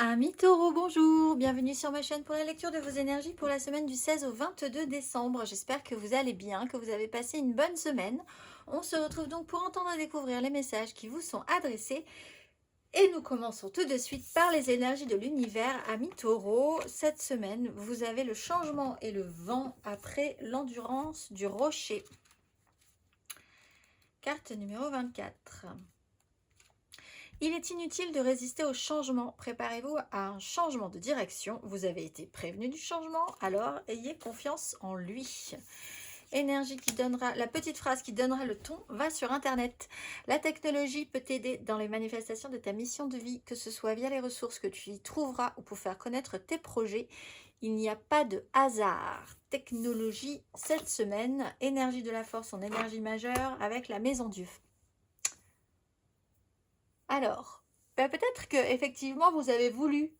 Amis taureaux, bonjour, bienvenue sur ma chaîne pour la lecture de vos énergies pour la semaine du 16 au 22 décembre. J'espère que vous allez bien, que vous avez passé une bonne semaine. On se retrouve donc pour entendre et découvrir les messages qui vous sont adressés. Et nous commençons tout de suite par les énergies de l'univers. Amis taureaux, cette semaine, vous avez le changement et le vent après l'endurance du rocher. Carte numéro 24. Il est inutile de résister au changement. Préparez-vous à un changement de direction. Vous avez été prévenu du changement, alors ayez confiance en lui. Énergie qui donnera, la petite phrase qui donnera le ton va sur Internet. La technologie peut t'aider dans les manifestations de ta mission de vie, que ce soit via les ressources que tu y trouveras ou pour faire connaître tes projets. Il n'y a pas de hasard. Technologie cette semaine, énergie de la force en énergie majeure avec la maison Dieu. Alors, peut-être que effectivement vous avez voulu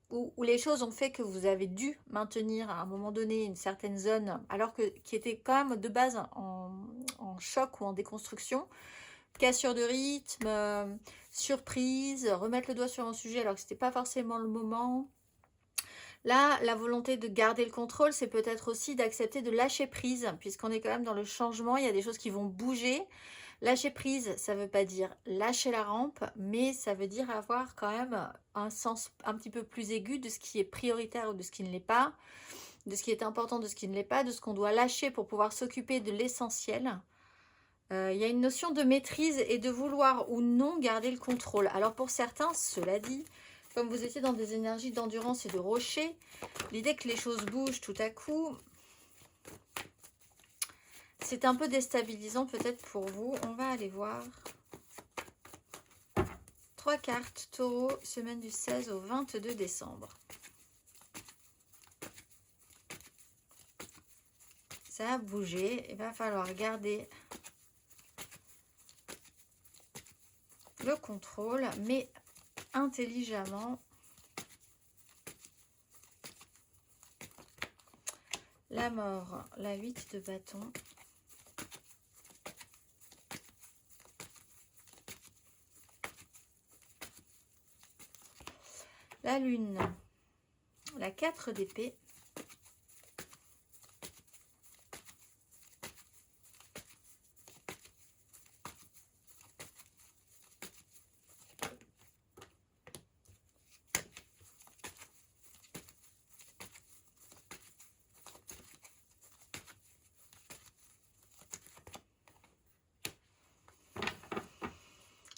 ou les choses ont fait que vous avez dû maintenir à un moment donné une certaine zone alors que qui était quand même de base en choc ou en déconstruction, cassure de rythme, surprise, remettre le doigt sur un sujet alors que c'était pas forcément le moment. Là, la volonté de garder le contrôle, c'est peut-être aussi d'accepter de lâcher prise, puisqu'on est quand même dans le changement, il y a des choses qui vont bouger. Lâcher prise, ça ne veut pas dire lâcher la rampe, mais ça veut dire avoir quand même un sens un petit peu plus aigu de ce qui est prioritaire ou de ce qui ne l'est pas, de ce qui est important, de ce qui ne l'est pas, de ce qu'on doit lâcher pour pouvoir s'occuper de l'essentiel. Il y a une notion de maîtrise et de vouloir ou non garder le contrôle. Alors pour certains, cela dit, comme vous étiez dans des énergies d'endurance et de rocher, l'idée que les choses bougent tout à coup, c'est un peu déstabilisant peut-être pour vous. On va aller voir. 3 cartes taureau, semaine du 16 au 22 décembre. Ça a bougé, il va falloir garder le contrôle, mais intelligemment. La mort, la 8 de bâton. La lune, la 4 d'épée.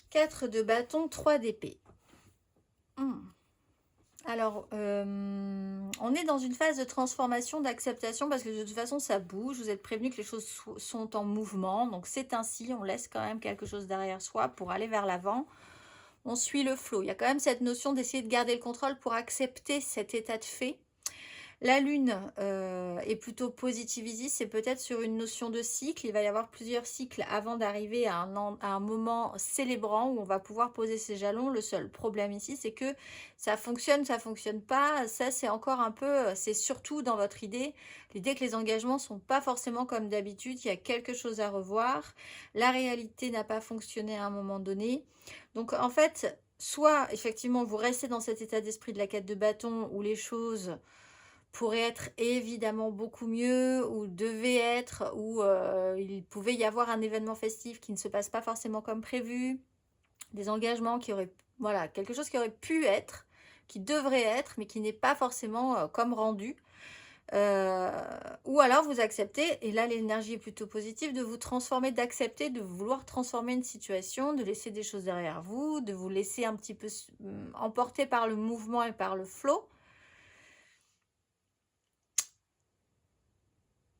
Quatre de bâton, 3 d'épée. Alors, on est dans une phase de transformation, d'acceptation, parce que de toute façon, ça bouge. Vous êtes prévenu que les choses sont en mouvement. Donc, c'est ainsi. On laisse quand même quelque chose derrière soi pour aller vers l'avant. On suit le flot. Il y a quand même cette notion d'essayer de garder le contrôle pour accepter cet état de fait. La lune est plutôt positiviste, c'est peut-être sur une notion de cycle. Il va y avoir plusieurs cycles avant d'arriver à un moment célébrant où on va pouvoir poser ses jalons. Le seul problème ici, c'est que ça fonctionne pas. Ça, c'est encore un peu, c'est surtout dans votre idée, l'idée que les engagements sont pas forcément comme d'habitude, il y a quelque chose à revoir. La réalité n'a pas fonctionné à un moment donné. Donc, en fait, soit effectivement, vous restez dans cet état d'esprit de la 4 de bâton où les choses pourrait être évidemment beaucoup mieux ou devait être ou il pouvait y avoir un événement festif qui ne se passe pas forcément comme prévu, des engagements qui auraient, voilà, quelque chose qui aurait pu être, qui devrait être, mais qui n'est pas forcément comme rendu. Ou alors vous acceptez, et là l'énergie est plutôt positive, de vous transformer, d'accepter, de vouloir transformer une situation, de laisser des choses derrière vous, de vous laisser un petit peu emporter par le mouvement et par le flot.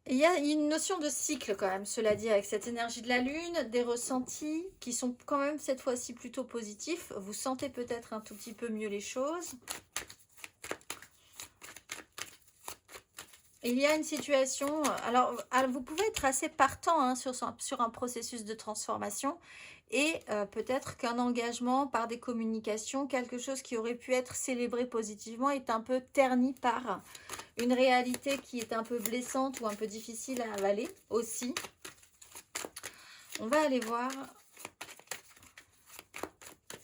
Il y a une notion de cycle quand même, cela dit, avec cette énergie de la lune, des ressentis qui sont quand même cette fois-ci plutôt positifs. Vous sentez peut-être un tout petit peu mieux les choses. Il y a une situation, alors vous pouvez être assez partant hein, sur un processus de transformation et peut-être qu'un engagement par des communications, quelque chose qui aurait pu être célébré positivement est un peu terni par une réalité qui est un peu blessante ou un peu difficile à avaler aussi. On va aller voir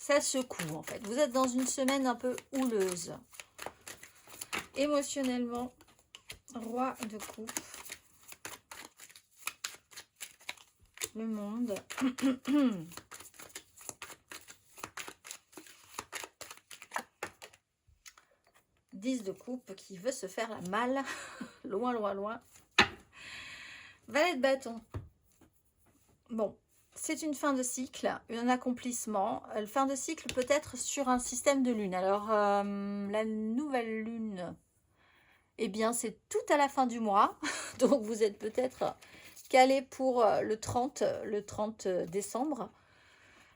Ça secoue en fait. Vous êtes dans une semaine un peu houleuse. Émotionnellement, roi de coupe. Le monde. 10 de coupe qui veut se faire la malle. Loin, loin, loin. Valet de bâton. Bon, c'est une fin de cycle, un accomplissement. Fin de cycle peut être sur un système de lune. Alors, la nouvelle lune, eh bien, c'est tout à la fin du mois. Donc, vous êtes peut-être calé pour le 30 décembre.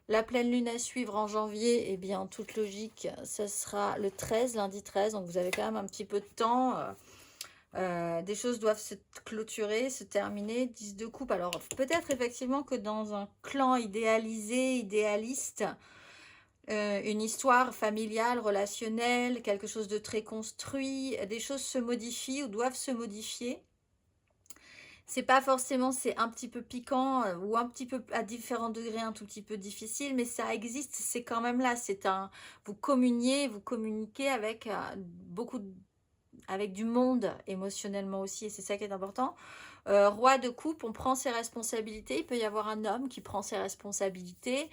La pleine lune à suivre en janvier, eh bien, toute logique, ce sera le 13, lundi 13. Donc, vous avez quand même un petit peu de temps. Des choses doivent se clôturer, se terminer. 10 de coupe. Alors, peut-être effectivement que dans un clan idéalisé, idéaliste, une histoire familiale, relationnelle, quelque chose de très construit, des choses se modifient ou doivent se modifier. C'est pas forcément, c'est un petit peu piquant ou un petit peu à différents degrés un tout petit peu difficile, mais ça existe, c'est quand même là. Vous communiquez avec avec du monde émotionnellement aussi, et c'est ça qui est important. Roi de coupe, on prend ses responsabilités. Il peut y avoir un homme qui prend ses responsabilités.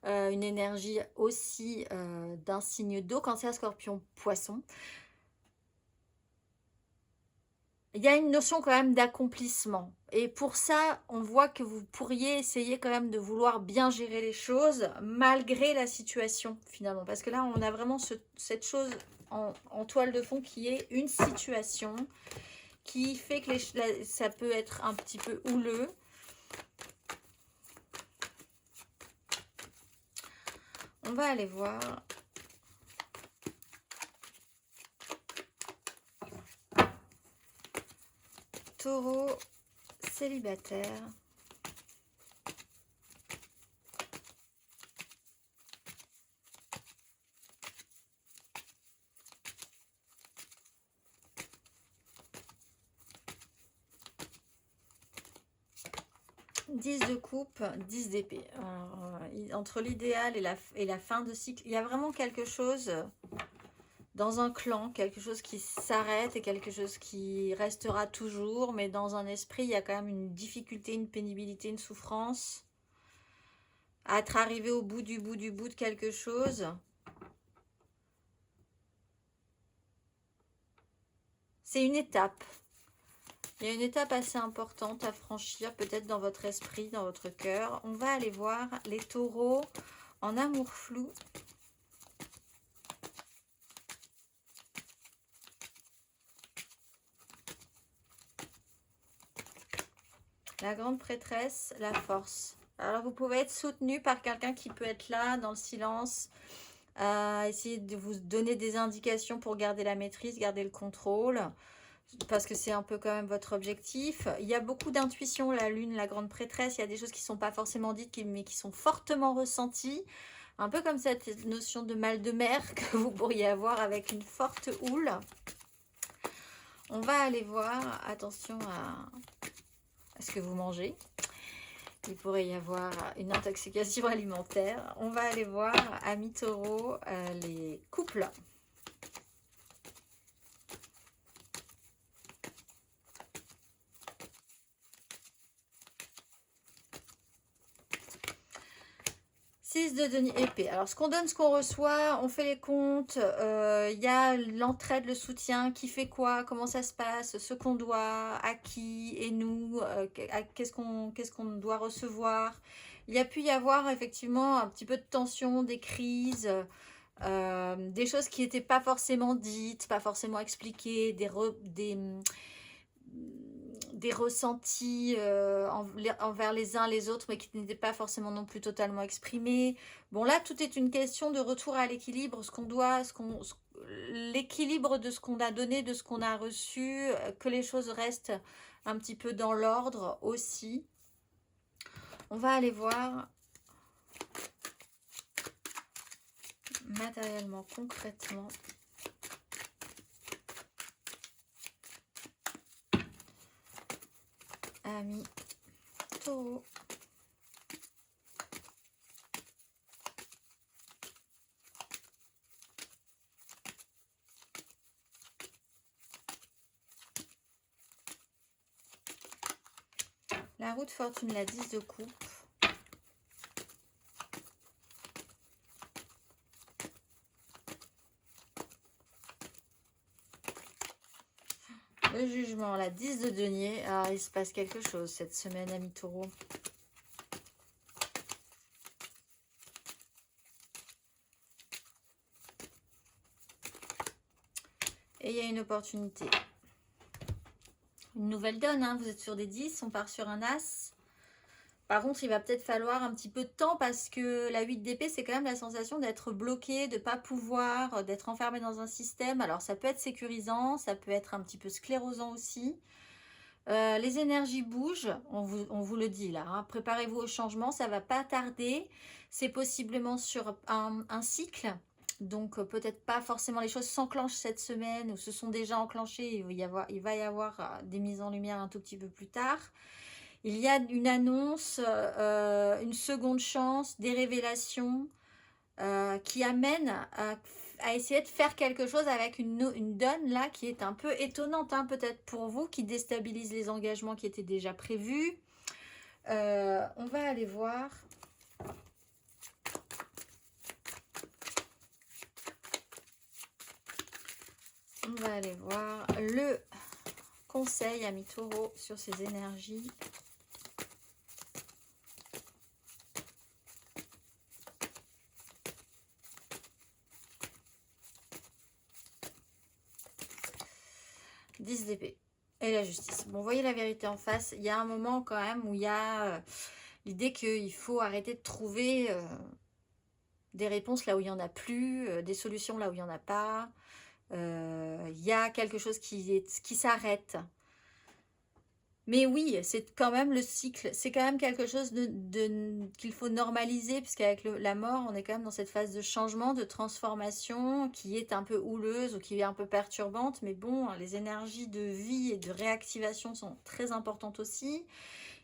Une énergie aussi d'un signe d'eau, Cancer, Scorpion, Poisson. Il y a une notion quand même d'accomplissement. Et pour ça, on voit que vous pourriez essayer quand même de vouloir bien gérer les choses malgré la situation finalement. Parce que là, on a vraiment cette chose en toile de fond qui est une situation qui fait que ça peut être un petit peu houleux. On va aller voir. Taureau célibataire. De coupe, 10 d'épée. Entre l'idéal et la fin de cycle, il y a vraiment quelque chose dans un clan, quelque chose qui s'arrête et quelque chose qui restera toujours, mais dans un esprit, il y a quand même une difficulté, une pénibilité, une souffrance à être arrivé au bout de quelque chose. C'est une étape. Il y a une étape assez importante à franchir, peut-être dans votre esprit, dans votre cœur. On va aller voir les taureaux en amour flou. La grande prêtresse, la force. Alors, vous pouvez être soutenu par quelqu'un qui peut être là, dans le silence, essayer de vous donner des indications pour garder la maîtrise, garder le contrôle, parce que c'est un peu quand même votre objectif. Il y a beaucoup d'intuition, la lune, la grande prêtresse. Il y a des choses qui ne sont pas forcément dites, mais qui sont fortement ressenties. Un peu comme cette notion de mal de mer que vous pourriez avoir avec une forte houle. On va aller voir, attention à ce que vous mangez. Il pourrait y avoir une intoxication alimentaire. On va aller voir, amis taureaux, les couples. De denier épée. Alors, ce qu'on donne, ce qu'on reçoit, on fait les comptes. Il y a l'entraide, le soutien, qui fait quoi, comment ça se passe, ce qu'on doit, à qui et nous, qu'est-ce qu'on doit recevoir. Il y a pu y avoir effectivement un petit peu de tension, des crises, des choses qui n'étaient pas forcément dites, pas forcément expliquées, des ressentis envers les uns les autres, mais qui n'étaient pas forcément non plus totalement exprimés. Bon, là, tout est une question de retour à l'équilibre, l'équilibre de ce qu'on a donné, de ce qu'on a reçu, que les choses restent un petit peu dans l'ordre aussi. On va aller voir matériellement, concrètement. Amis taureaux. La roue de fortune, la 10 de coupe. Le jugement, la 10 de denier. Ah, il se passe quelque chose cette semaine, amis taureaux. Et il y a une opportunité. Une nouvelle donne, hein. Vous êtes sur des 10, on part sur un as. Par contre, il va peut-être falloir un petit peu de temps parce que la 8 d'épée, c'est quand même la sensation d'être bloqué, de ne pas pouvoir, d'être enfermé dans un système. Alors, ça peut être sécurisant, ça peut être un petit peu sclérosant aussi. Les énergies bougent, on vous le dit là, hein. Préparez-vous au changement, ça va pas tarder. C'est possiblement sur un cycle. Donc peut-être pas forcément les choses s'enclenchent cette semaine ou se sont déjà enclenchées. Il va y avoir des mises en lumière un tout petit peu plus tard. Il y a une annonce, une seconde chance, des révélations qui amènent à essayer de faire quelque chose avec une donne là qui est un peu étonnante, hein, peut-être pour vous, qui déstabilise les engagements qui étaient déjà prévus. On va aller voir. On va aller voir le conseil, amis taureaux, sur ces énergies. d'épée et la justice. Bon, vous voyez la vérité en face. Il y a un moment quand même où il y a l'idée qu'il faut arrêter de trouver des réponses là où il n'y en a plus, des solutions là où il n'y en a pas. Il y a quelque chose qui s'arrête. Mais oui, c'est quand même le cycle. C'est quand même quelque chose qu'il faut normaliser, puisqu'avec la mort, on est quand même dans cette phase de changement, de transformation, qui est un peu houleuse ou qui est un peu perturbante. Mais bon, les énergies de vie et de réactivation sont très importantes aussi.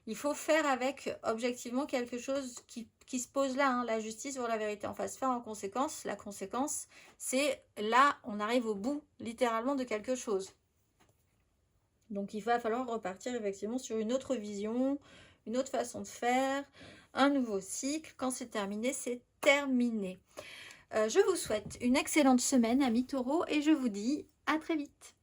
Il faut faire avec, objectivement, quelque chose qui se pose là, hein, la justice ou la vérité en face. Faire en conséquence, la conséquence, c'est là, on arrive au bout, littéralement, de quelque chose. Donc il va falloir repartir effectivement sur une autre vision, une autre façon de faire, un nouveau cycle. Quand c'est terminé, c'est terminé. Je vous souhaite une excellente semaine, amis taureaux, et je vous dis à très vite.